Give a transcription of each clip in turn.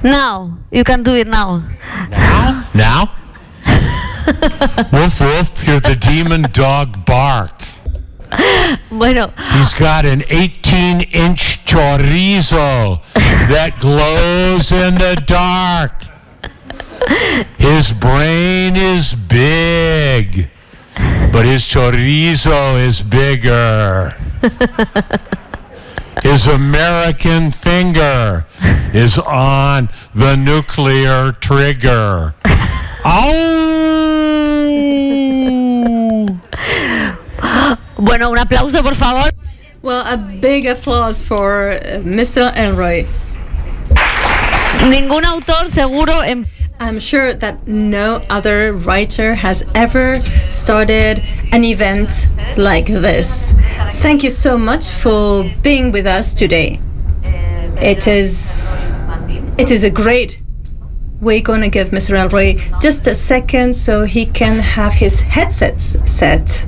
Now, you can do it now. Now? Woof woof, hear the demon dog bark. Bueno, He's got an 18-inch chorizo that glows in the dark. His brain is big, but his chorizo is bigger. His American finger is on the nuclear trigger. bueno, un aplauso, por favor. Well, a big applause for Mr. Ellroy. Ningún autor seguro en... I'm sure that no other writer has ever started an event like this. Thank you so much for being with us today. It is a great... We're going to give Mr. Ellroy just a second so he can have his headsets set.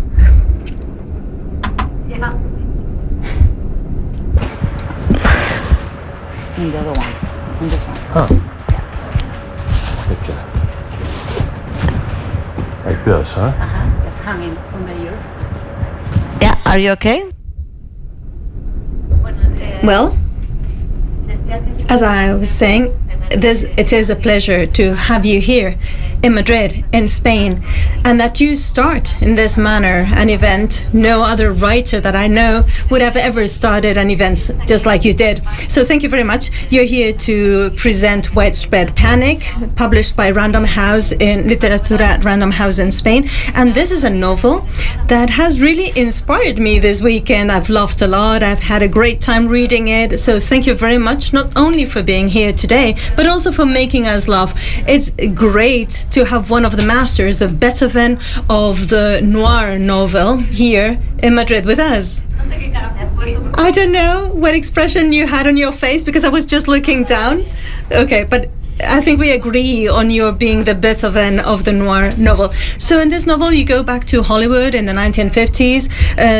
In the other one, in this one. Huh. Okay. Like this, huh? Just hanging from the ear. Yeah, are you okay? Well, as I was saying, it is a pleasure to have you here in Madrid, in Spain, and that you start in this manner an event. No other writer that I know would have ever started an event just like you did. So thank you very much. You're here to present Widespread Panic, published by Random House in Literatura Random House in Spain. And this is a novel that has really inspired me this weekend. I've laughed a lot. I've had a great time reading it. So thank you very much, not only for being here today, but also for making us laugh. It's great to have one of the masters, the Beethoven of the noir novel, here in Madrid with us. I don't know what expression you had on your face because I was just looking down. Okay, but I think we agree on your being the Beethoven of the noir novel. So in this novel, you go back to Hollywood in the 1950s.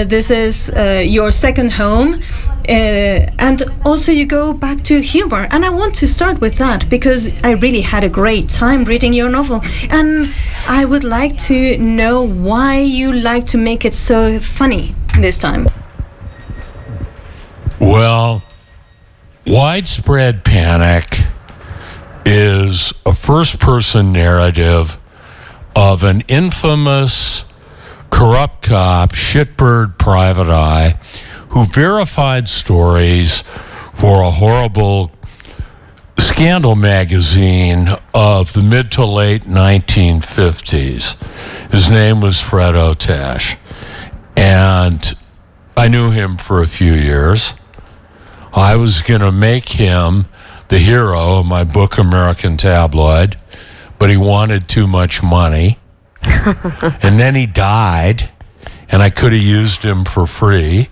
This is your second home. And also you go back to humor. And I want to start with that because I really had a great time reading your novel. And I would like to know why you like to make it so funny this time. Well, Widespread Panic is a first-person narrative of an infamous corrupt cop, shitbird private eye, who verified stories for a horrible scandal magazine of the mid to late 1950s. His name was Fred Otash, and I knew him for a few years. I was going to make him the hero of my book, American Tabloid, but he wanted too much money. And then he died, and I could have used him for free.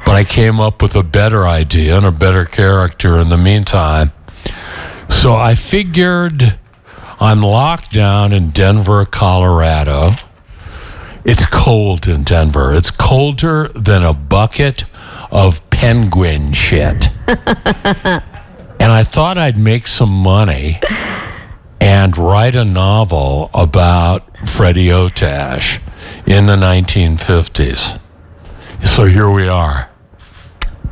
But I came up with a better idea and a better character in the meantime. So I figured I'm locked down in Denver, Colorado. It's cold in Denver. It's colder than a bucket of penguin shit. And I thought I'd make some money and write a novel about Freddie Otash in the 1950s. So here we are.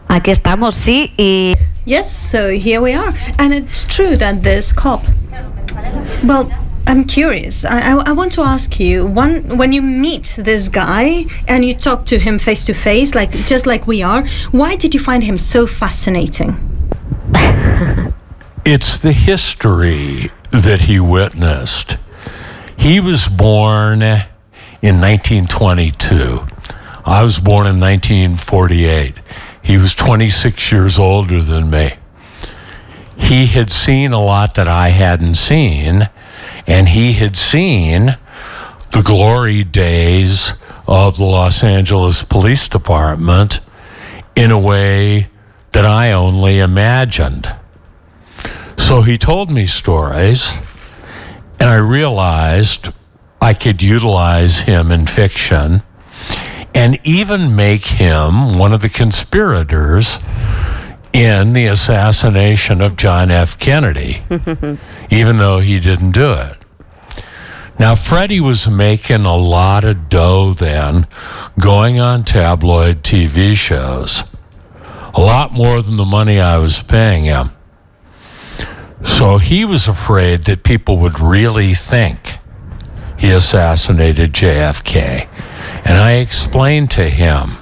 Aquí estamos, sí, y... Yes, so here we are. And it's true that this cop... Well, I'm curious. I want to ask you, when you meet this guy and you talk to him face to face, just like we are, why did you find him so fascinating? It's the history that he witnessed. He was born in 1922. I was born in 1948. He was 26 years older than me. He had seen a lot that I hadn't seen, and he had seen the glory days of the Los Angeles Police Department in a way that I only imagined. So he told me stories, and I realized I could utilize him in fiction and even make him one of the conspirators in the assassination of John F. Kennedy, even though he didn't do it. Now, Freddie was making a lot of dough then, going on tabloid TV shows. A lot more than the money I was paying him. So he was afraid that people would really think he assassinated JFK. And I explained to him,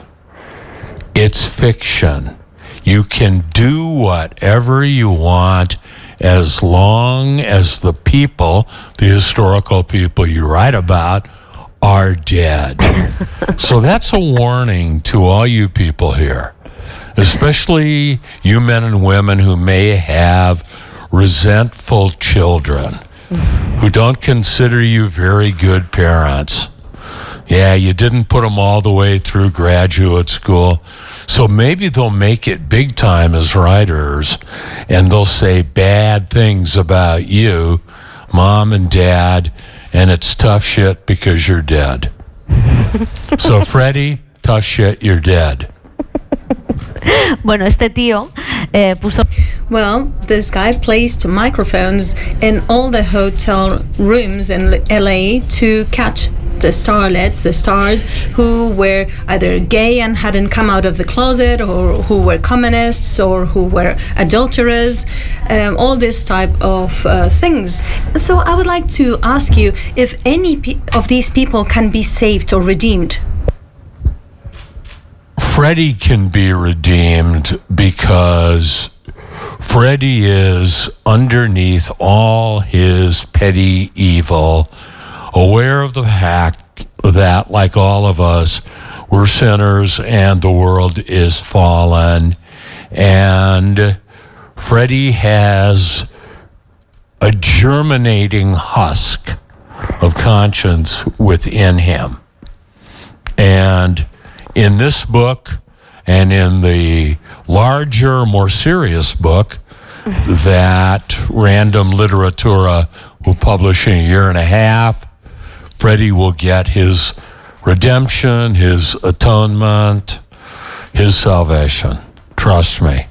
it's fiction. You can do whatever you want as long as the people, the historical people you write about, are dead. So that's a warning to all you people here, especially you men and women who may have resentful children who don't consider you very good parents. Yeah, you didn't put them all the way through graduate school. So maybe they'll make it big time as writers, and they'll say bad things about you, mom and dad, and it's tough shit because you're dead. So Freddie, tough shit, you're dead. Bueno, este tío puso... Well, this guy placed microphones in all the hotel rooms in LA to catch the starlets, the stars who were either gay and hadn't come out of the closet, or who were communists, or who were adulterers, all this type of things. So I would like to ask you if any of these people can be saved or redeemed. Freddie can be redeemed because Freddie is underneath all his petty evil, aware of the fact that, like all of us, we're sinners and the world is fallen. And Freddie has a germinating husk of conscience within him. And in this book, and in the larger, more serious book that Random Literatura will publish in a year and a half, Freddie will get his redemption, his atonement, his salvation. Trust me.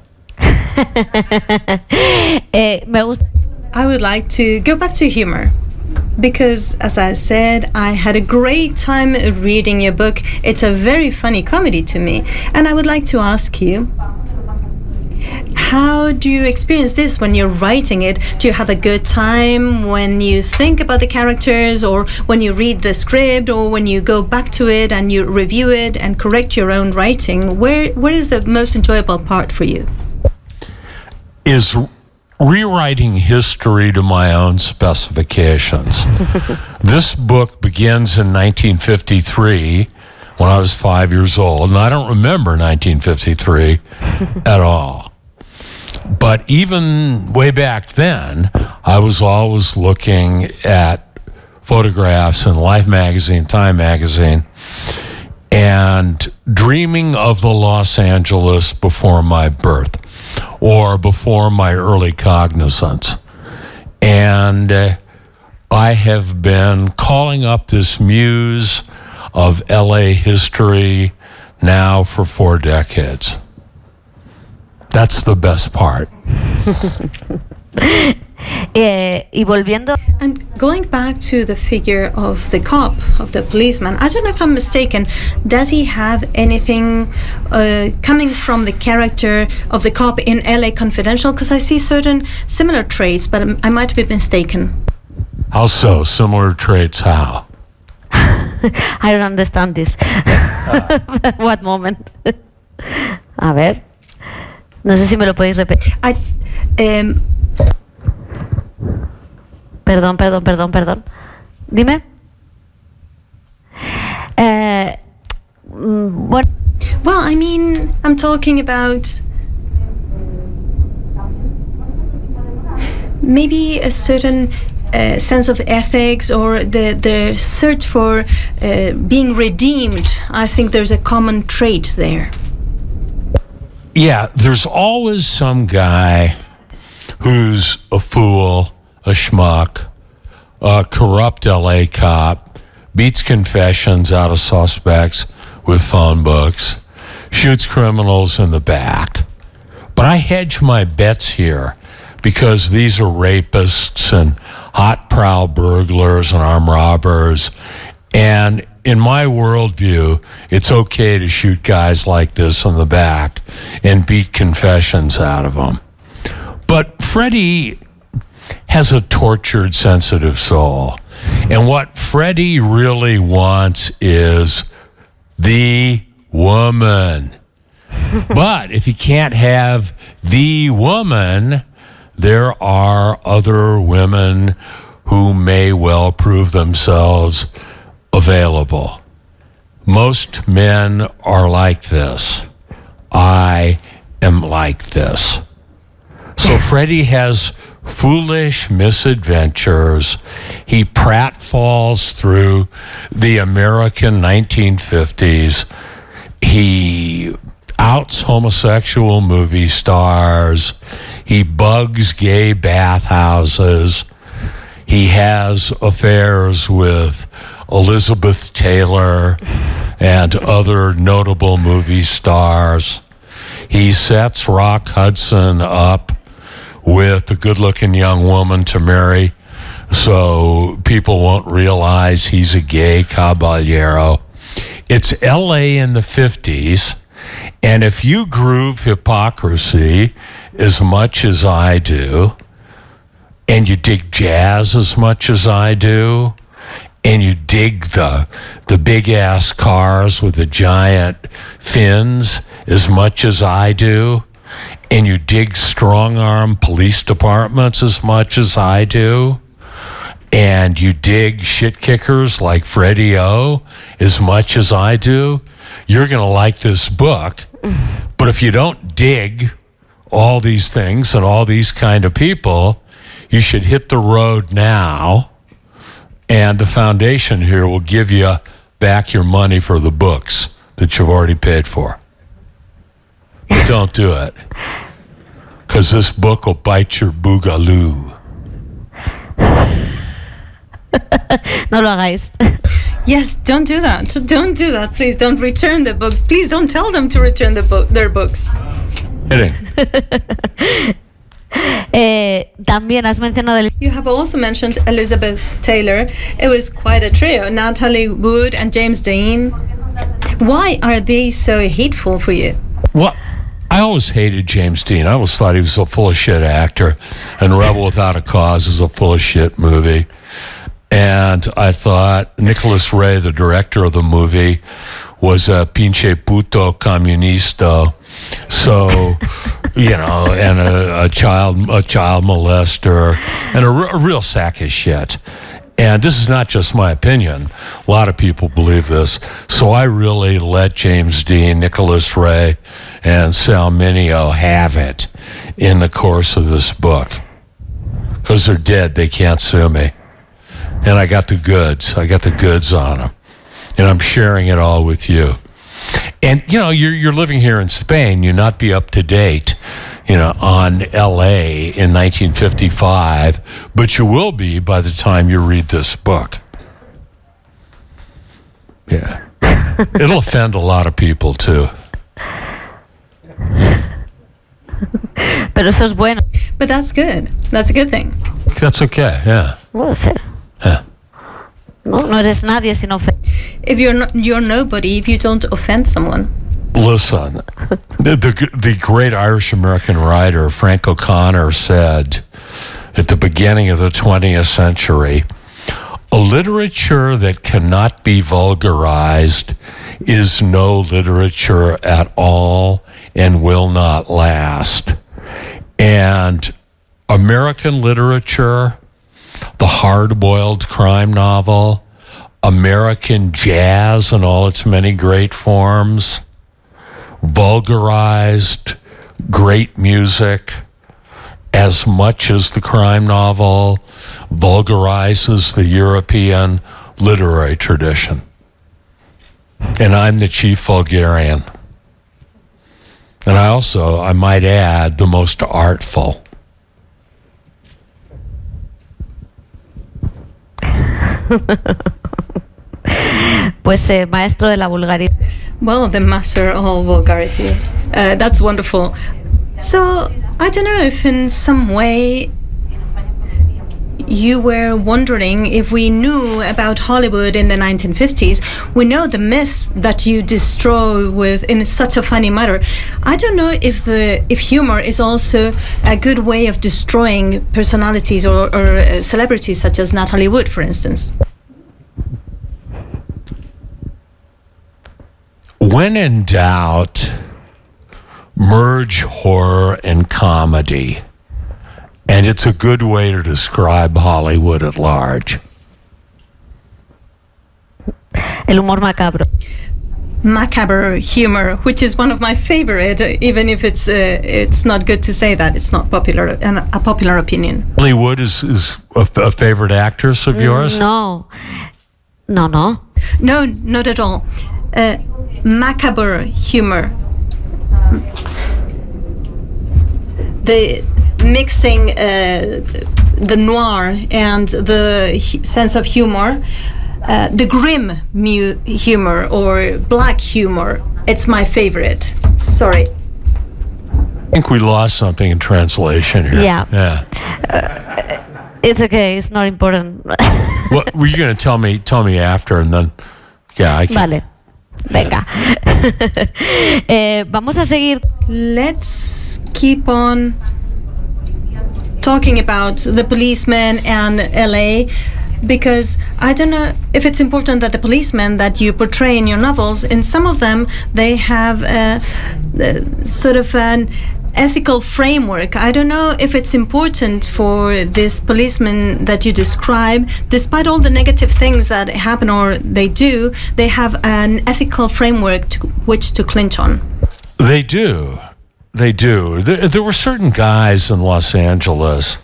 I would like to go back to humor, because, as I said, I had a great time reading your book. It's a very funny comedy to me. And I would like to ask you, how do you experience this when you're writing it? Do you have a good time when you think about the characters, or when you read the script, or when you go back to it and you review it and correct your own writing? Where is the most enjoyable part for you? Is rewriting history to my own specifications. This book begins in 1953 when I was 5 years old, and I don't remember 1953 at all. But even way back then, I was always looking at photographs in Life magazine, Time magazine, and dreaming of the Los Angeles before my birth, or before my early cognizance. And I have been calling up this muse of LA history now for 4 decades. That's the best part. Y volviendo... And going back to the figure of the cop, of the policeman, I don't know if I'm mistaken, does he have anything coming from the character of the cop in LA Confidential? Because I see certain similar traits, but I might be mistaken. How so? Similar traits, how? I don't understand this. What moment? A ver. No sé si me lo podéis repetir. Perdón. Dime. What? Well, I mean, I'm talking about maybe a certain sense of ethics, or the search for being redeemed. I think there's a common trait there. Yeah, there's always some guy who's a fool, a schmuck, a corrupt LA cop, beats confessions out of suspects with phone books, shoots criminals in the back. But I hedge my bets here because these are rapists and hot prowl burglars and armed robbers. And in my worldview, it's okay to shoot guys like this in the back and beat confessions out of them. But Freddie has a tortured, sensitive soul. And what Freddie really wants is the woman. But if he can't have the woman, there are other women who may well prove themselves available. Most men are like this. I am like this. So Freddie has foolish misadventures. He pratfalls through the American 1950s. He outs homosexual movie stars. He bugs gay bathhouses. He has affairs with Elizabeth Taylor and other notable movie stars. He sets Rock Hudson up with a good-looking young woman to marry so people won't realize he's a gay caballero. It's LA in the 50s, and if you groove hypocrisy as much as I do, and you dig jazz as much as I do, and you dig the big-ass cars with the giant fins as much as I do, and you dig strong-arm police departments as much as I do, and you dig shit kickers like Freddie O as much as I do, you're going to like this book. But if you don't dig all these things and all these kind of people, you should hit the road now, and the foundation here will give you back your money for the books that you've already paid for. But don't do it, because this book will bite your boogaloo. No lo hagáis. Yes, don't do that. Don't do that. Please don't return the book. Please don't tell them to return their books. Kidding. También has mencionado You have also mentioned Elizabeth Taylor. It was quite a trio. Natalie Wood and James Dean. Why are they so hateful for you? Well, I always hated James Dean. I always thought he was a full of shit actor, and Rebel Without a Cause is a full of shit movie. And I thought Nicholas Ray, the director of the movie, was a pinche puto comunista. So, you know, and a child molester, and a real sack of shit. And this is not just my opinion. A lot of people believe this. So I really let James Dean, Nicholas Ray, and Sal Mineo have it in the course of this book. Because they're dead, they can't sue me. And I got the goods. I got the goods on them. And I'm sharing it all with you. And, you know, you're living here in Spain. You not be up to date, you know, on LA in 1955, but you will be by the time you read this book. Yeah. It'll offend a lot of people, too. Pero eso es bueno. But that's good. That's a good thing. That's okay, yeah. Puede ser. Yeah. No eres nadie si no If you're nobody, if you don't offend someone. Listen, the great Irish-American writer Frank O'Connor said at the beginning of the 20th century, a literature that cannot be vulgarized is no literature at all and will not last. And American literature, the hard-boiled crime novel, American jazz in all its many great forms, vulgarized great music as much as the crime novel vulgarizes the European literary tradition. And I'm the chief vulgarian. And I might add, the most artful. Pues maestro de la vulgaridad. Well, the master of all vulgarity. That's wonderful. So, I don't know if in some way you were wondering if we knew about Hollywood in the 1950s. We know the myths that you destroy with in such a funny manner. I don't know if humor is also a good way of destroying personalities or celebrities such as Natalie Wood, for instance. When in doubt, merge horror and comedy. And it's a good way to describe Hollywood at large. El humor macabro. Macabre humor, which is one of my favorite, even if it's not good to say that. It's not popular, a popular opinion. Hollywood is a favorite actress of yours? No, not at all. Macabre humor. The mixing the noir and the sense of humor, the grim humor or black humor. It's my favorite. Sorry. I think we lost something in translation here. Yeah. It's okay. It's not important. What were you going to tell me after, and then, I can. Vale. Venga. Vamos a seguir. Let's keep on talking about the policeman and LA, because I don't know if it's important that the policemen that you portray in your novels, in some of them they have sort of an ethical framework. I don't know if it's important for this policeman that you describe, despite all the negative things that happen or they do, they have an ethical framework which to clinch on. They do. There were certain guys in Los Angeles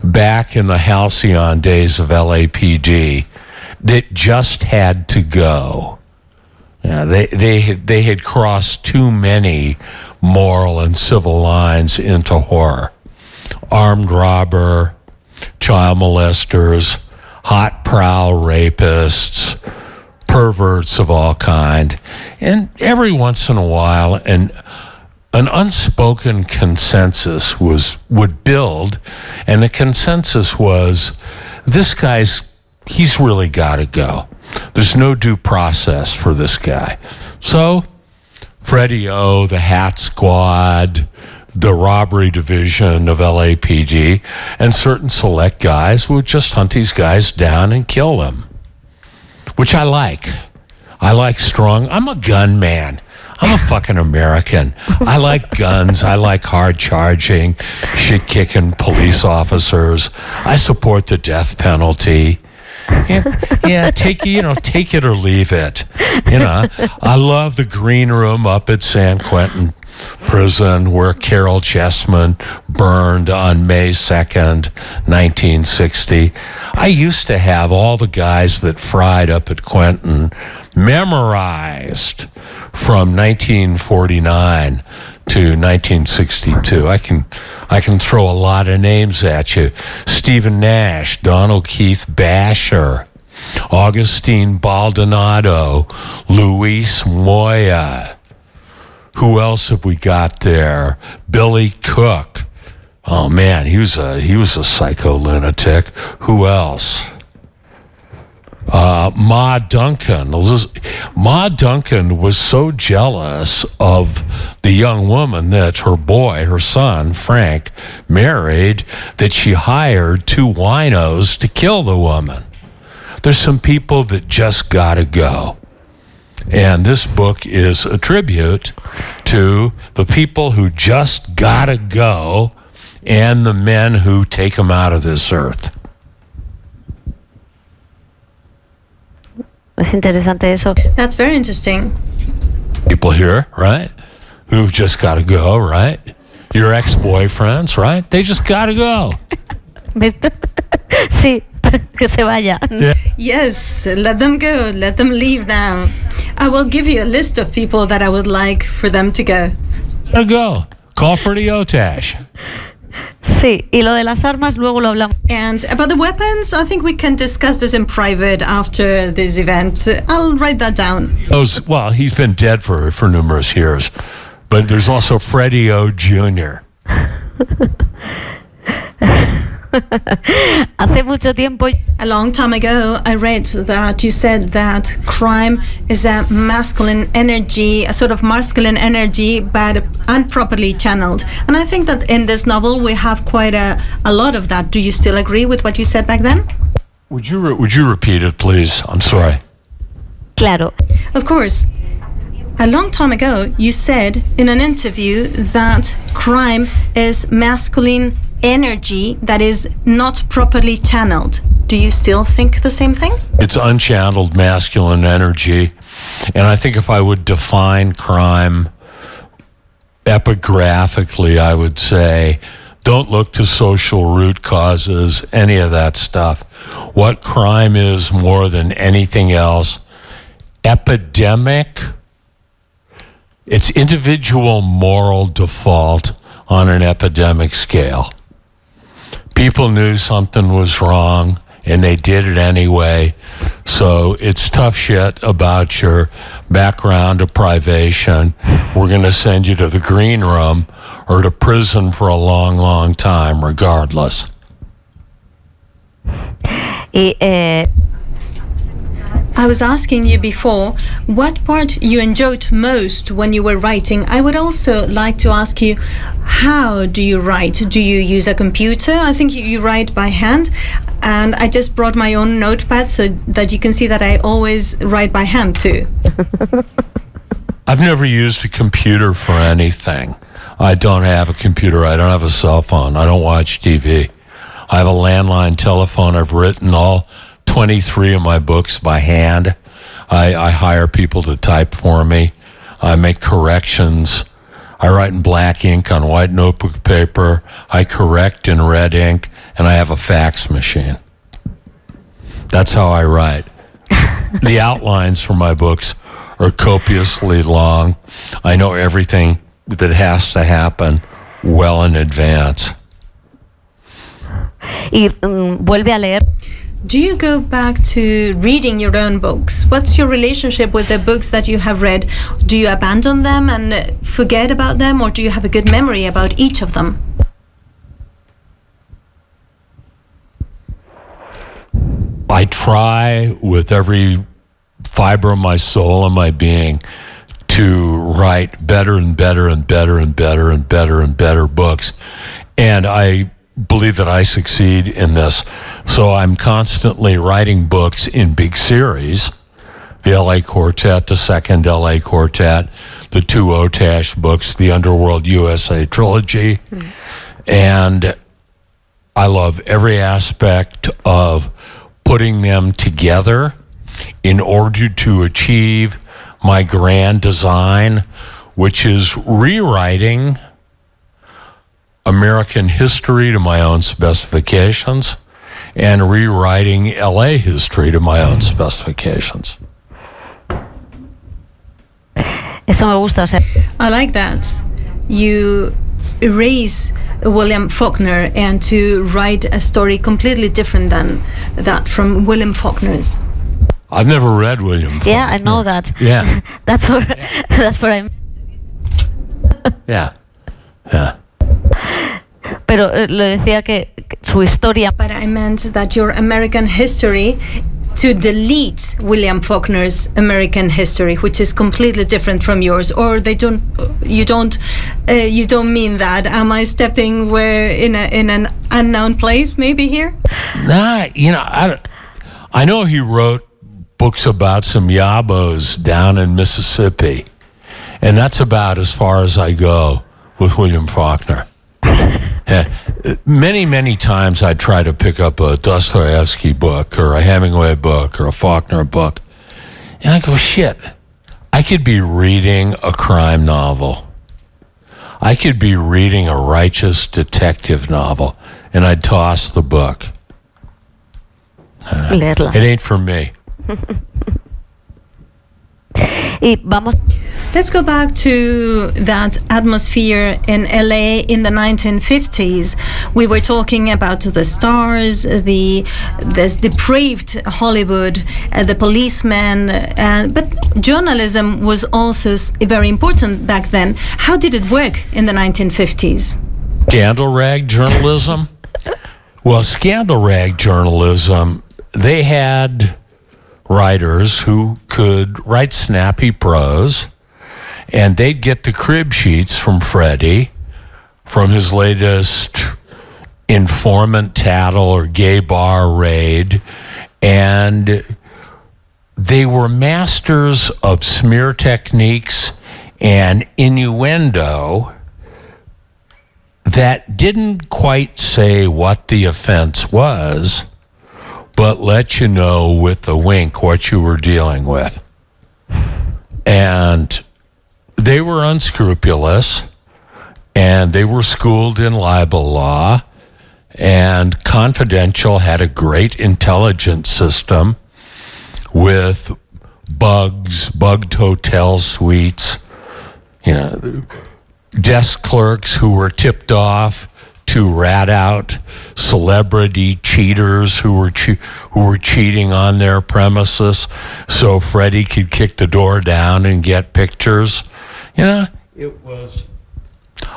back in the halcyon days of LAPD that just had to go. Yeah, they had crossed too many moral and civil lines into horror. Armed robber, child molesters, hot prowl rapists, perverts of all kind. And every once in a while, an unspoken consensus would build, and the consensus was, he's really got to go. There's no due process for this guy. So Freddie O, the Hat Squad, the robbery division of LAPD, and certain select guys would just hunt these guys down and kill them, which I like. I like strong. I'm a gun man. I'm a fucking American. I like guns. I like hard charging, shit kicking police officers. I support the death penalty. Take it or leave it. I love the green room up at San Quentin prison where Carol Chessman burned on May 2nd, 1960. I used to have all the guys that fried up at Quentin memorized from 1949 to 1962. I can throw a lot of names at you. Stephen Nash, Donald Keith Basher, Augustine Baldonado, Luis Moya. Who else have we got there? Billy Cook. Oh man, he was a psycho lunatic. Who else? Ma Duncan. Ma Duncan was so jealous of the young woman that her son, Frank, married, that she hired 2 winos to kill the woman. There's some people that just gotta go. And this book is a tribute to the people who just gotta go and the men who take them out of this earth. Es interesante eso. That's very interesting. People here, right? Who've just got to go, right? Your ex-boyfriends, right? They just got to go. Sí, que se vaya. Yeah. Yes, let them go. Let them leave now. I will give you a list of people that I would like for them to go. Gotta go. Call for the OTASH. Sí, y lo de las armas luego lo hablamos. And about the weapons, I think we can discuss this in private after this event. I'll write that down. He's been dead for numerous years. But there's also Freddie O. Jr. Hace mucho tiempo. A long time ago, I read that you said that crime is a masculine energy, a sort of masculine energy, but improperly channeled. And I think that in this novel we have quite a lot of that. Do you still agree with what you said back then? Would you repeat it, please? I'm sorry. Claro. Of course. A long time ago, you said in an interview that crime is masculine energy that is not properly channeled. Do you still think the same thing? It's unchanneled masculine energy. And I think if I would define crime epigraphically, I would say, don't look to social root causes, any of that stuff. What crime is more than anything else, epidemic. It's individual moral default on an epidemic scale. People knew something was wrong and they did it anyway. So it's tough shit about your background of privation. We're going to send you to the green room or to prison for a long, long time, regardless. I was asking you before what part you enjoyed most when you were writing. I would also like to ask you, how do you write? Do you use a computer? I think you write by hand. And I just brought my own notepad so that you can see that I always write by hand too. I've never used a computer for anything. I don't have a computer. I don't have a cell phone. I don't watch TV. I have a landline telephone. I've written all 23 of my books by hand. I hire people to type for me. I make corrections. I write in black ink on white notebook paper. I correct in red ink, and I have a fax machine. That's how I write. The outlines for my books are copiously long. I know everything that has to happen well in advance. Y vuelve a leer. Do you go back to reading your own books? What's your relationship with the books that you have read? Do you abandon them and forget about them, or do you have a good memory about each of them? I try with every fiber of my soul and my being to write better and better and better and better and better and better books. And I believe that I succeed in this. So I'm constantly writing books in big series. The LA Quartet, the second LA Quartet, the two Otash books, the Underworld USA trilogy. And I love every aspect of putting them together in order to achieve my grand design, which is rewriting American history to my own specifications and rewriting LA history to my own specifications. Eso me gusta, o sea. I like that. You erase William Faulkner and to write a story completely different than that from William Faulkner's. I've never read William Faulkner. Yeah, I know that. Yeah. That's what I. Yeah. Yeah. Pero lo decía que su historia. But I meant that your American history, to delete William Faulkner's American history, which is completely different from yours, or you don't mean that? Am I stepping in an unknown place maybe here? Nah, I know he wrote books about some yabos down in Mississippi, and that's about as far as I go with William Faulkner. Yeah. Many times I try to pick up a Dostoevsky book or a Hemingway book or a Faulkner book, and I go, shit, I could be reading a crime novel. I could be reading a righteous detective novel, and I'd toss the book. It ain't for me. Y vamos. Let's go back to that atmosphere in LA in the 1950s. We were talking about the stars, this depraved Hollywood, the policemen, but journalism was also very important back then. How did it work in the 1950s? Scandal rag journalism? Well, scandal rag journalism, they had writers who could write snappy prose, and they'd get the crib sheets from Freddie from his latest informant tattle or gay bar raid, and they were masters of smear techniques and innuendo that didn't quite say what the offense was, but let you know with a wink what you were dealing with. And they were unscrupulous, and they were schooled in libel law, and Confidential had a great intelligence system with bugged hotel suites, desk clerks who were tipped off to rat out celebrity cheaters who were cheating on their premises, so Freddie could kick the door down and get pictures. It was.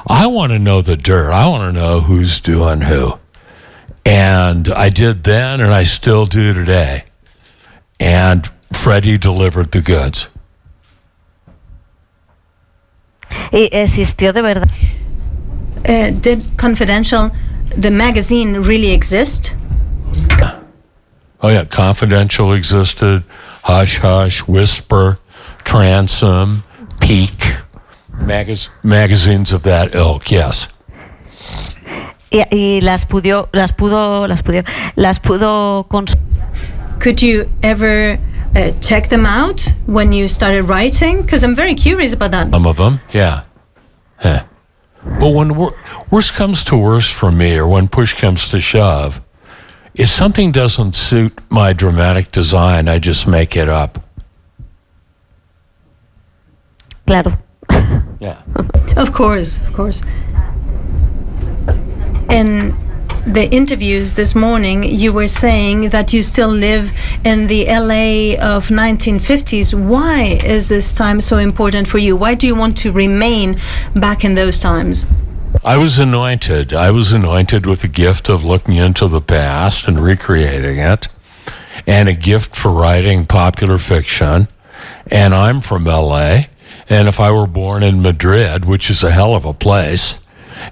I want to know the dirt. I want to know who's doing who, and I did then, and I still do today. And Freddie delivered the goods. Y existió de verdad. Did Confidential, the magazine, really exist? Oh yeah, Confidential existed, Hush Hush, Whisper, Transom, Peak, magazines of that ilk, yes. Y las pudo Could you ever check them out when you started writing? Because I'm very curious about that. Some of them, yeah. But when worst comes to worst for me, or when push comes to shove, if something doesn't suit my dramatic design, I just make it up. Claro. Yeah. Of course. In the interviews this morning, you were saying that you still live in the LA of 1950s. Why is this time so important for you? Why do you want to remain back in those times? I was anointed. I was anointed with the gift of looking into the past and recreating it, and a gift for writing popular fiction. And I'm from LA, and if I were born in Madrid, which is a hell of a place,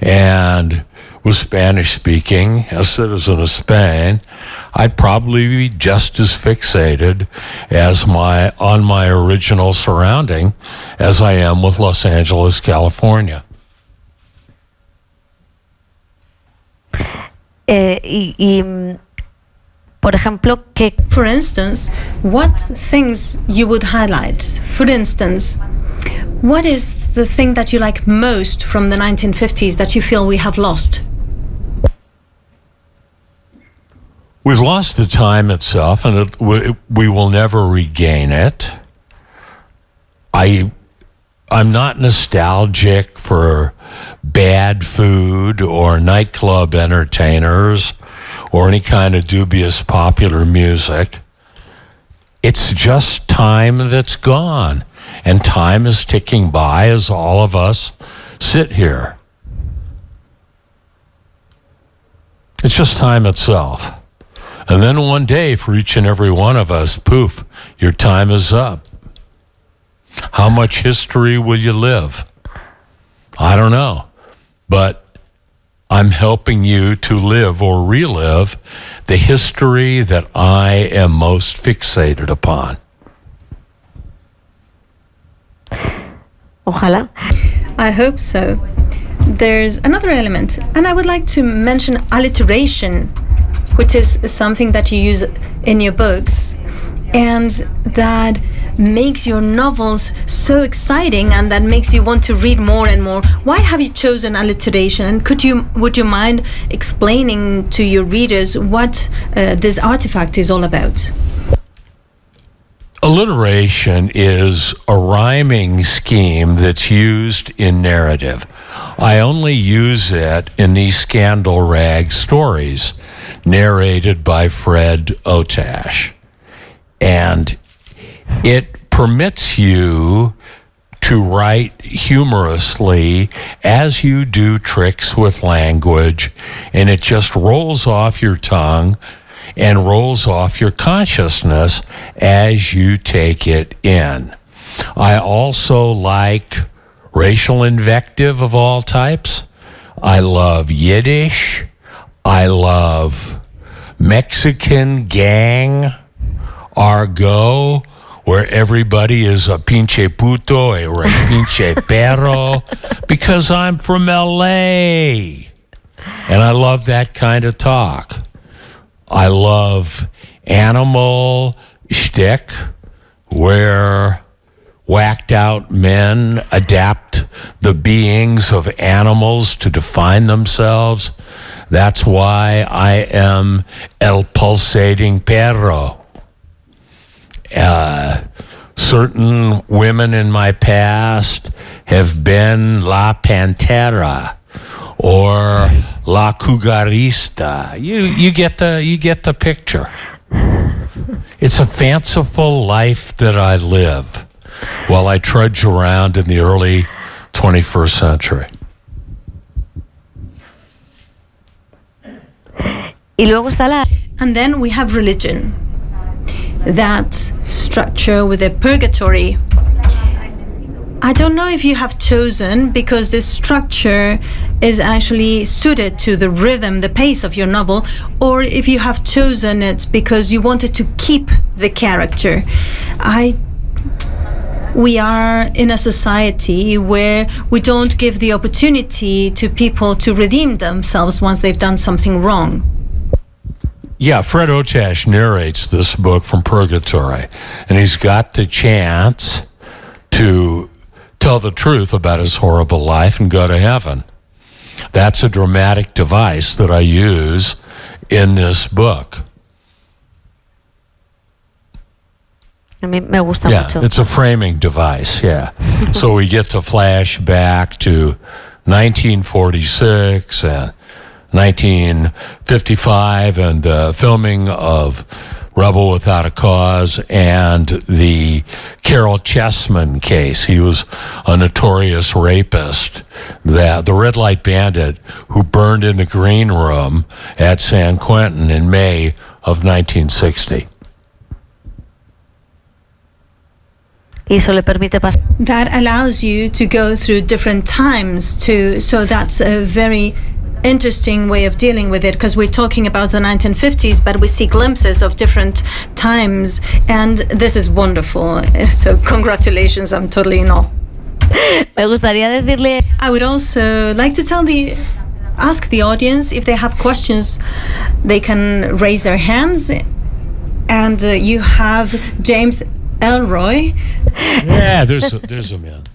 and was Spanish speaking, a citizen of Spain, I'd probably be just as fixated on my original surrounding as I am with Los Angeles, California. Por ejemplo, for instance, what things you would highlight? For instance, what is the thing that you like most from the 1950s that you feel we have lost? We've lost the time itself, and we will never regain it. I'm not nostalgic for bad food or nightclub entertainers or any kind of dubious popular music. It's just time that's gone, and time is ticking by as all of us sit here. It's just time itself. And then one day, for each and every one of us, poof, your time is up. How much history will you live? I don't know. But I'm helping you to live or relive the history that I am most fixated upon. Ojalá. I hope so. There's another element, and I would like to mention alliteration, which is something that you use in your books, and that makes your novels so exciting, and that makes you want to read more and more. Why have you chosen alliteration? And would you mind explaining to your readers what this artifact is all about? alliteration is a rhyming scheme that's used in narrative. I only use it in these scandal rag stories narrated by Fred Otash. And it permits you to write humorously as you do tricks with language, and it just rolls off your tongue and rolls off your consciousness as you take it in. I also like racial invective of all types. I love Yiddish. I love Mexican gang argot, where everybody is a pinche puto or a pinche perro, because I'm from LA. And I love that kind of talk. I love animal shtick, where whacked out men adapt the beings of animals to define themselves. That's why I am el pulsating perro. Certain women in my past have been La Pantera or La Cougarista. You get the picture. It's a fanciful life that I live while I trudge around in the early 21st century. Y luego está la... And then we have religion. That structure with a purgatory. I don't know if you have chosen because this structure is actually suited to the rhythm, the pace of your novel, or if you have chosen it because you wanted to keep the character. We are in a society where we don't give the opportunity to people to redeem themselves once they've done something wrong. Yeah, Fred Otash narrates this book from purgatory, and he's got the chance to tell the truth about his horrible life and go to heaven. That's a dramatic device that I use in this book. A mí me gusta mucho. It's a framing device, yeah. So we get to flash back to 1946 and 1955 and filming of Rebel Without a Cause and the Carol Chessman case. He was a notorious rapist, the red light bandit who burned in the green room at San Quentin in May of 1960. That allows you to go through different times too, so that's a very interesting way of dealing with it, because we're talking about the 1950s, but we see glimpses of different times, and this is wonderful. So congratulations, I'm totally in awe. Me gustaría decirle... I would also like to ask the audience if they have questions, they can raise their hands, and you have James Ellroy. Yeah, there's a man.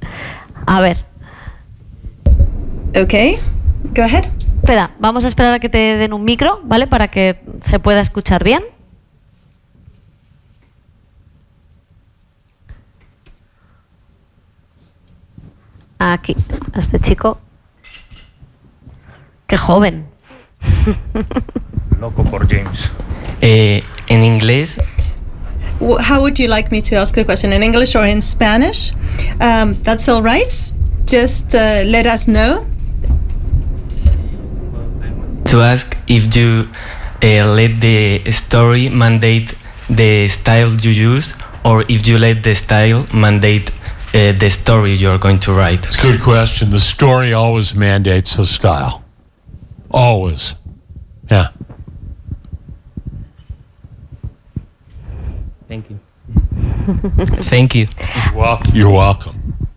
A ver. Okay, go ahead. Espera, vamos a esperar a que te den un micro, ¿vale? Para que se pueda escuchar bien. Aquí, a este chico. ¡Qué joven! Loco por James. En inglés. How would you like me to ask the question? In English or in Spanish? That's all right. Just let us know. To ask if you let the story mandate the style you use, or if you let the style mandate the story you're going to write. It's a good question. The story always mandates the style. Always. Yeah. Thank you. Thank you. You're welcome.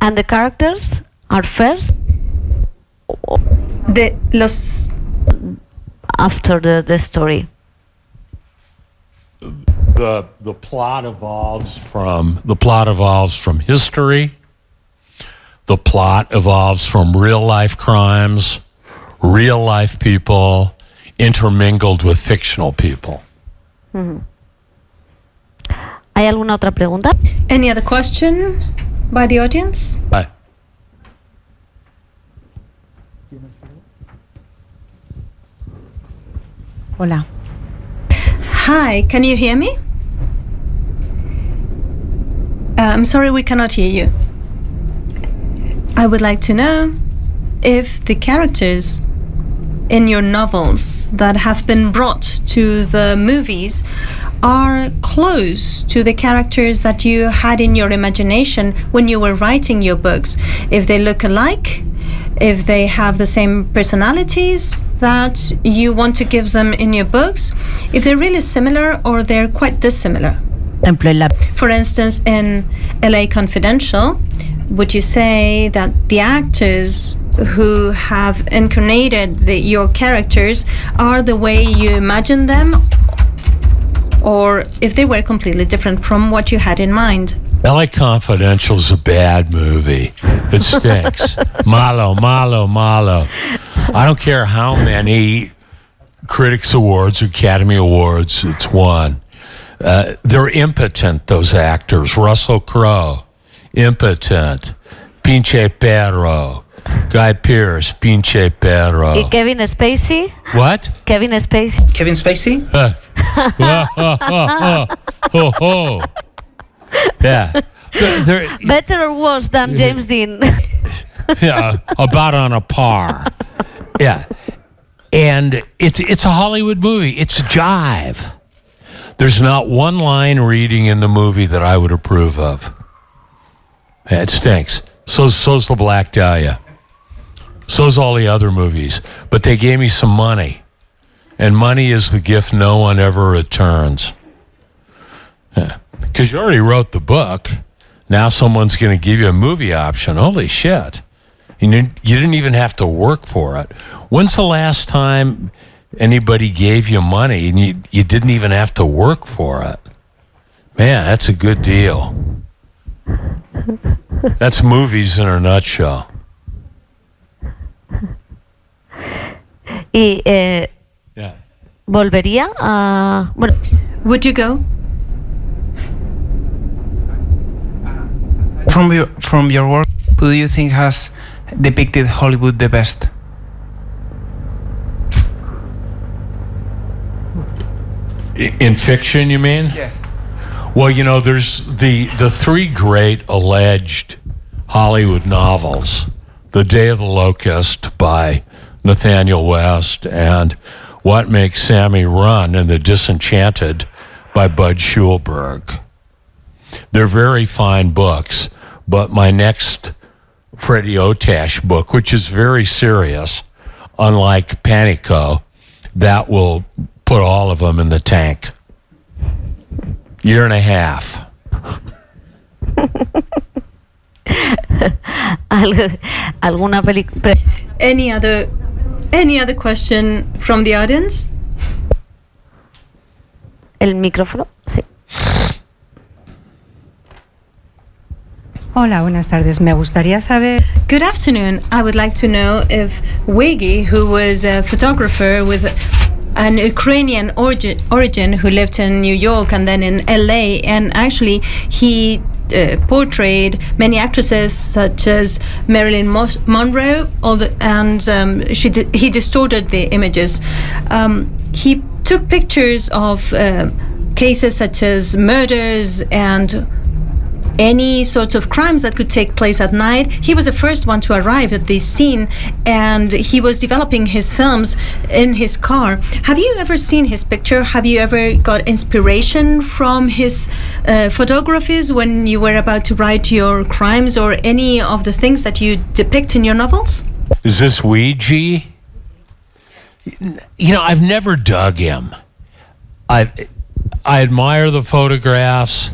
And the characters are first? After the story. The plot evolves from history. The plot evolves from real life crimes, real life people intermingled with fictional people. Mm-hmm. ¿Hay alguna otra pregunta? Any other question by the audience? Hola. Hi, can you hear me? I'm sorry, we cannot hear you. I would like to know if the characters in your novels that have been brought to the movies are close to the characters that you had in your imagination when you were writing your books. If they look alike, if they have the same personalities that you want to give them in your books, if they're really similar or they're quite dissimilar. For instance, in LA Confidential, would you say that the actors who have incarnated your characters are the way you imagine them, or if they were completely different from what you had in mind? LA Confidential is a bad movie. It stinks. Malo, malo, malo. I don't care how many Critics Awards or Academy Awards it's won. They're impotent, those actors. Russell Crowe, impotent. Pinche perro. Guy Pearce, pinche perro. ¿Y Kevin Spacey? What? Kevin Spacey. Kevin Spacey? Yeah. They're, Better or worse than James Dean? yeah, about on a par. Yeah. And it's a Hollywood movie. It's jive. There's not one line reading in the movie that I would approve of. Yeah, it stinks. So's The Black Dahlia. So's all the other movies. But they gave me some money. And money is the gift no one ever returns. Yeah. Because you already wrote the book. Now someone's going to give you a movie option. Holy shit. You didn't even have to work for it. When's the last time anybody gave you money and you didn't even have to work for it? Man, that's a good deal. That's movies in a nutshell. Y Yeah. volvería a... Bueno, Would you go? From your work, who do you think has depicted Hollywood the best? In fiction, you mean? Yes. Well, you know, there's the three great alleged Hollywood novels: The Day of the Locust by Nathaniel West and What Makes Sammy Run and The Disenchanted by Bud Schulberg. They're very fine books, but my next Freddie Otash book, which is very serious, unlike Pánico, that will put all of them in the tank. Year and a half. ¿Alguna película? Any other question from the audience? ¿El micrófono? Sí. Hola, buenas tardes. Me gustaría saber... Good afternoon. I would like to know if Wiggy, who was a photographer with an Ukrainian origin who lived in New York and then in LA, and actually he portrayed many actresses such as Marilyn Monroe, he distorted the images. He took pictures of cases such as murders and any sorts of crimes that could take place at night. He was the first one to arrive at this scene, and he was developing his films in his car. Have you ever seen his picture? Have you ever got inspiration from his photographies when you were about to write your crimes or any of the things that you depict in your novels? Is this Ouija? You know, I've never dug him. I admire the photographs,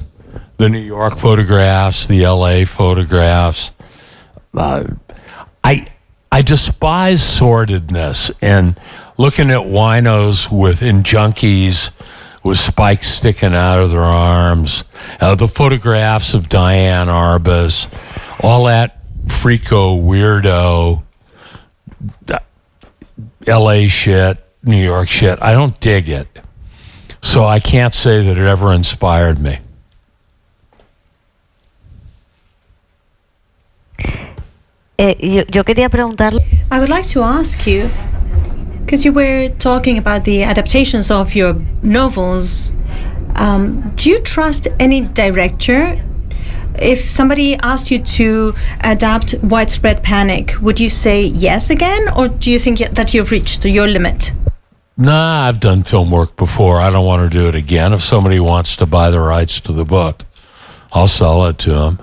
the New York photographs, the LA photographs. I despise sordidness and looking at winos in junkies with spikes sticking out of their arms, the photographs of Diane Arbus, all that freako weirdo LA shit, New York shit. I don't dig it. So I can't say that it ever inspired me. Yo quería preguntarle. I would like to ask you, because you were talking about the adaptations of your novels, do you trust any director? If somebody asked you to adapt Widespread Panic, would you say yes again, or do you think that you've reached your limit? Nah, I've done film work before. I don't want to do it again. If somebody wants to buy the rights to the book, I'll sell it to them.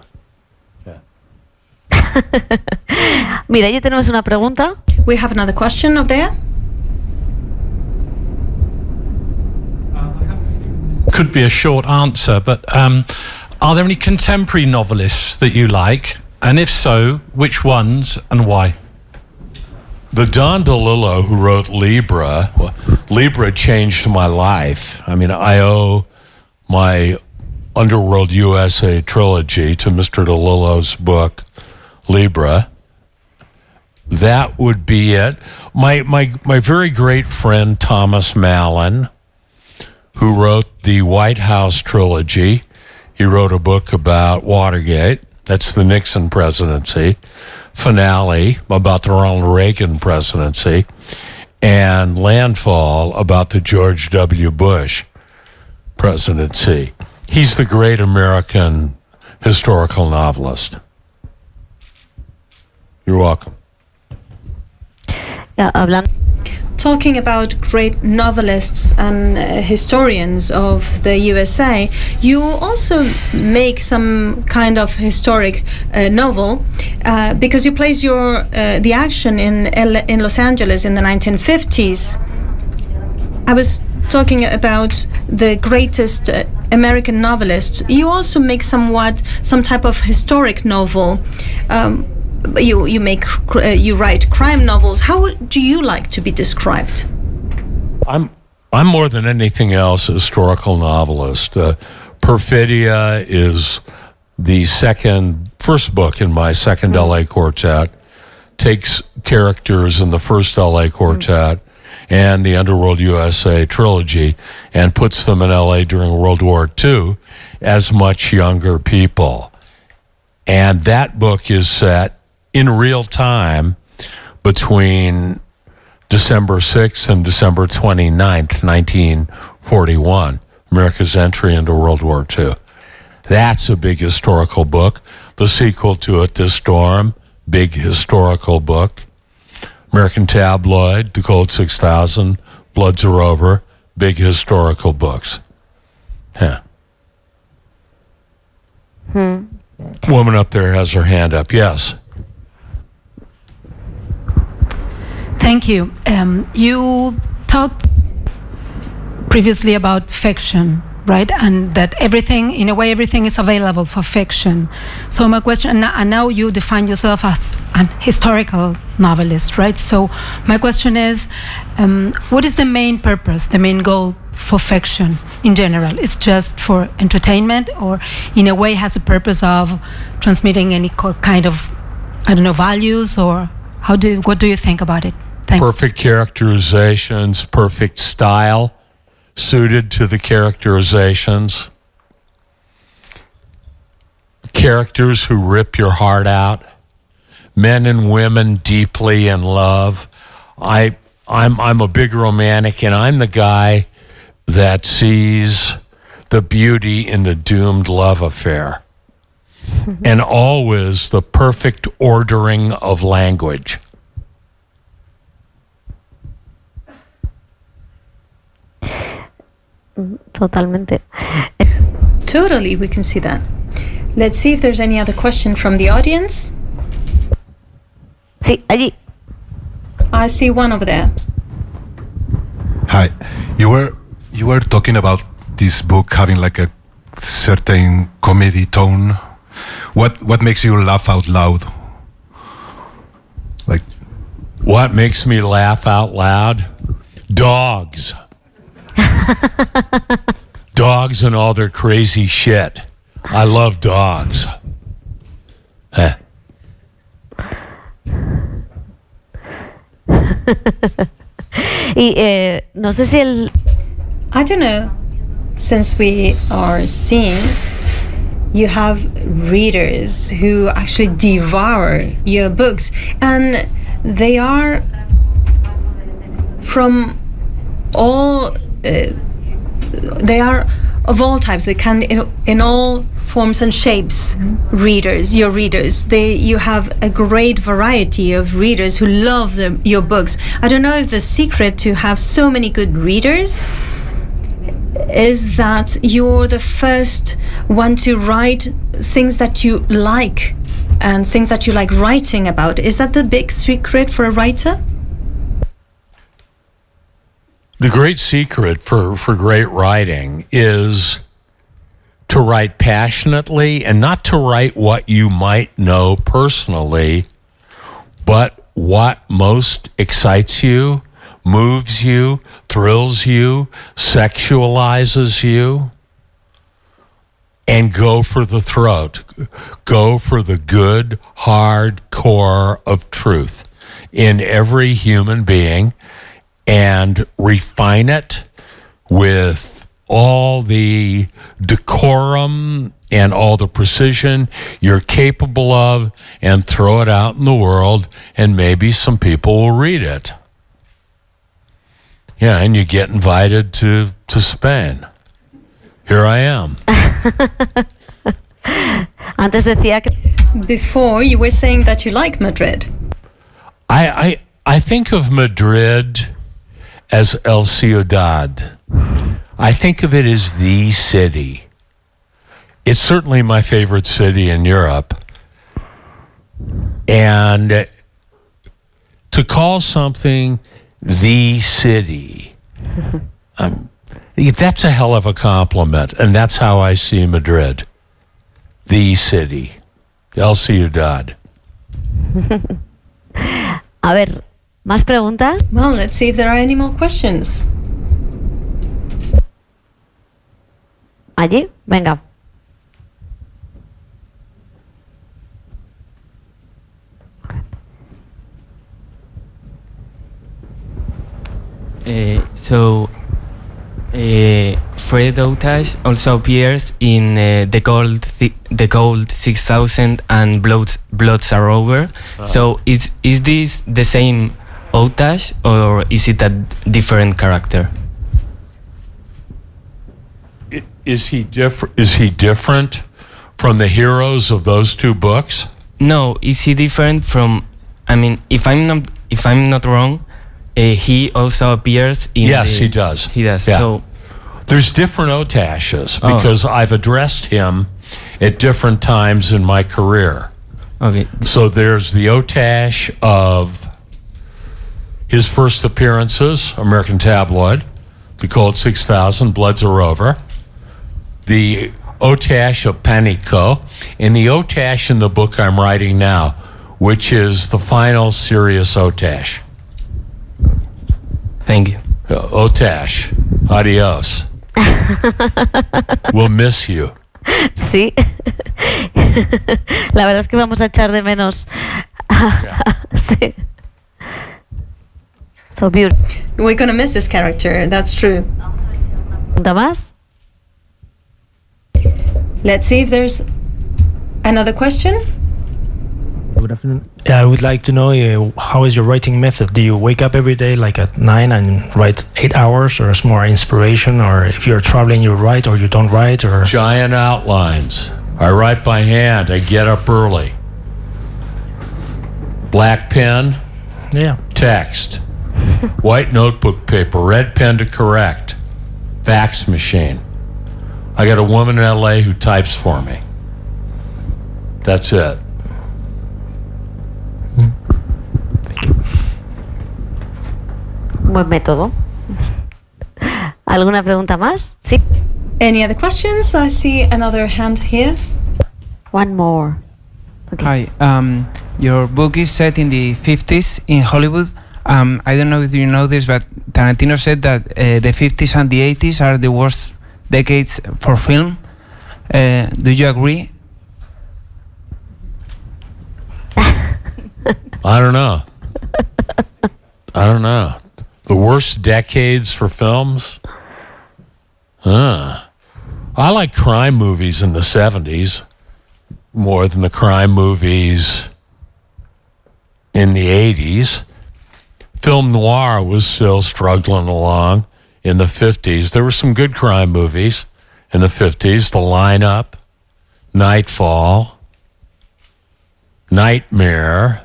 Mira, ya tenemos una pregunta. We have another question over there. Could be a short answer, but are there any contemporary novelists that you like? And if so, which ones and why? The Don DeLillo who wrote Libra, well, Libra changed my life. I mean, I owe my Underworld USA trilogy to Mr. DeLillo's book, Libra. That would be it. My very great friend Thomas Mallon, who wrote the White House trilogy. He wrote a book about Watergate. That's the Nixon presidency. Finale about the Ronald Reagan presidency. And Landfall about the George W. Bush presidency. He's the great American historical novelist. You're welcome. Ya, hablando. Talking about great novelists and historians of the USA, you also make some kind of historic novel because you place the action in Los Angeles in the 1950s. I was talking about the greatest American novelists. You also make some type of historic novel. You write crime novels. How do you like to be described? I'm more than anything else a historical novelist. Perfidia is the first book in my second LA Quartet. Takes characters in the first LA Quartet and the Underworld USA trilogy and puts them in LA during World War II as much younger people. And that book is set in real time between December 6th and December 29th, 1941, America's entry into World War II. That's a big historical book. The sequel to it, The Storm, big historical book. American Tabloid, The Cold 6000, Bloods Are Over, big historical books. Yeah. Woman up there has her hand up. Yes. Thank you. You talked previously about fiction, right? And that everything is available for fiction. So my question, and now you define yourself as an historical novelist, right? So my question is, what is the main purpose, the main goal for fiction in general? It's just for entertainment, or in a way has a purpose of transmitting any kind of, values, or what do you think about it? Thanks. Perfect characterizations, perfect style, suited to the characterizations. Characters who rip your heart out. Men and women deeply in love. I'm a big romantic, and I'm the guy that sees the beauty in the doomed love affair. And always the perfect ordering of language. Totalmente. Totally, we can see that. Let's see if there's any other question from the audience. Sí, allí. I see one over there. Hi. You were talking about this book having like a certain comedy tone. What makes you laugh out loud? Like, what makes me laugh out loud? Dogs. Dogs and all their crazy shit. I love dogs. Y no sé si I don't know, since we are seeing you have readers who actually devour your books, and they are from all they are of all types. They can in all forms and shapes. Your readers, you have a great variety of readers who love your books. I don't know if the secret to have so many good readers is that you're the first one to write things that you like and things that you like writing about. Is that the big secret for a writer? The great secret for great writing is to write passionately, and not to write what you might know personally, but what most excites you, moves you, thrills you, sexualizes you. And go for the throat. Go for the good, hard core of truth in every human being, and refine it with all the decorum and all the precision you're capable of, and throw it out in the world, and maybe some people will read it. Yeah, and you get invited to Spain. Here I am. Antes decía que... Before, you were saying that you like Madrid. I think of Madrid as El Ciudad. I think of it as the city. It's certainly my favorite city in Europe. And to call something the city, that's a hell of a compliment. And that's how I see Madrid. The city. El Ciudad. A ver, ¿más preguntas? Well, let's see if there are any more questions. Allí, venga. Fred Otage also appears in the Gold 6000 and Bloods Are Over. So is this the same Otage, or is it a different character? Is he different from the heroes of those two books? No, is he different from? I mean, if I'm not wrong, he also appears in. Yes, he does. He does. Yeah. So there's different Otashes because I've addressed him at different times in my career. Okay. So there's the Otash of his first appearances, American Tabloid, the Gold 6000, Bloods Are Over, the Otash of Pánico, and the Otash in the book I'm writing now, which is the final serious Otash. Thank you. Otash, adios. We'll miss you. Sí. La verdad es que vamos a echar de menos. Sí. So beautiful. We're gonna miss this character, that's true. ¿Pregunta más? Let's see if there's another question. Good afternoon. I would like to know how is your writing method? Do you wake up every day like at 9 and write 8 hours, or it's more inspiration, or if you're traveling you write or you don't write, or giant outlines? I write by hand. I get up early. Black pen, text, white notebook paper, red pen to correct, fax machine. I got a woman in LA who types for me. That's it. Buen método. ¿Alguna pregunta más? Sí. Any other questions? I see another hand here. One more. Okay. Hi. Your book is set in the 50s in Hollywood. I don't know if you know this, but Tarantino said that the 50s and the 80s are the worst decades for film. Do you agree? I don't know. The worst decades for films? I I like crime movies in the 70s more than the crime movies in the 80s. Film noir was still struggling along in the 50s. There were some good crime movies in the 50s. The Lineup, Nightfall, Nightmare.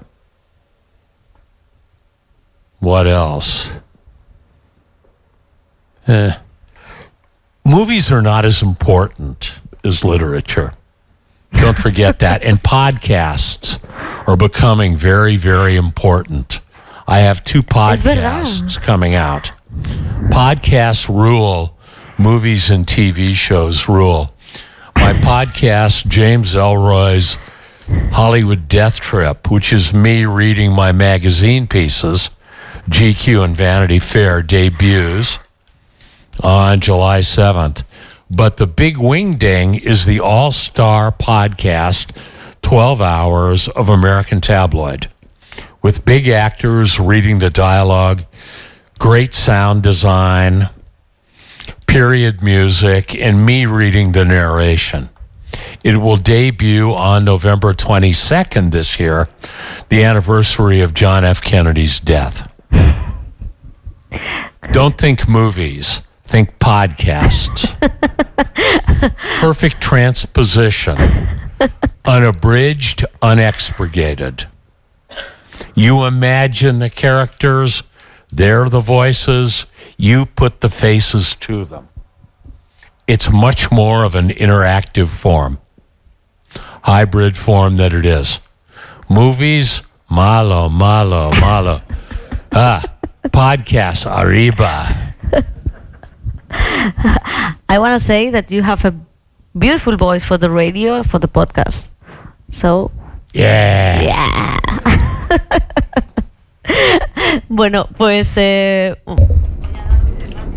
What else? Movies are not as important as literature. Don't forget that. And podcasts are becoming very, very important. I have 2 podcasts coming out. Podcasts rule. Movies and TV shows rule. My podcast, James Ellroy's Hollywood Death Trip, which is me reading my magazine pieces, GQ and Vanity Fair, debuts on July 7th. But the big wing ding is the all-star podcast, 12 Hours of American Tabloid, with big actors reading the dialogue, great sound design, period music, and me reading the narration. It will debut on November 22nd this year, the anniversary of John F. Kennedy's death. Don't think movies. Think podcasts. Perfect transposition. Unabridged, unexpurgated. You imagine the characters, they're the voices, you put the faces to them. It's much more of an interactive form, hybrid form that it is. Movies, malo. Podcasts, arriba. I want to say that you have a beautiful voice for the radio, for the podcast. So, yeah. Bueno, pues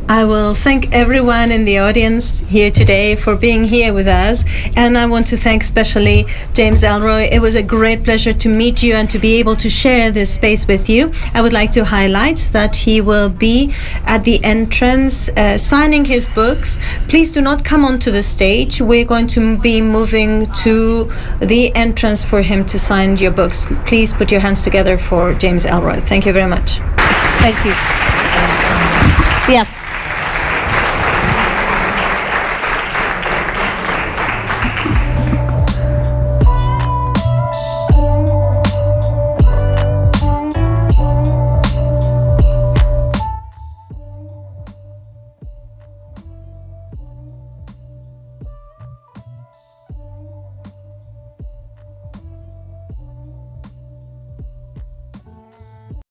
I will thank everyone in the audience here today for being here with us, and I want to thank especially James Ellroy. It was a great pleasure to meet you and to be able to share this space with you. I would like to highlight that he will be at the entrance signing his books. Please do not come onto the stage. We're going to be moving to the entrance for him to sign your books. Please put your hands together for James Ellroy. Thank you very much. Thank you. Yeah.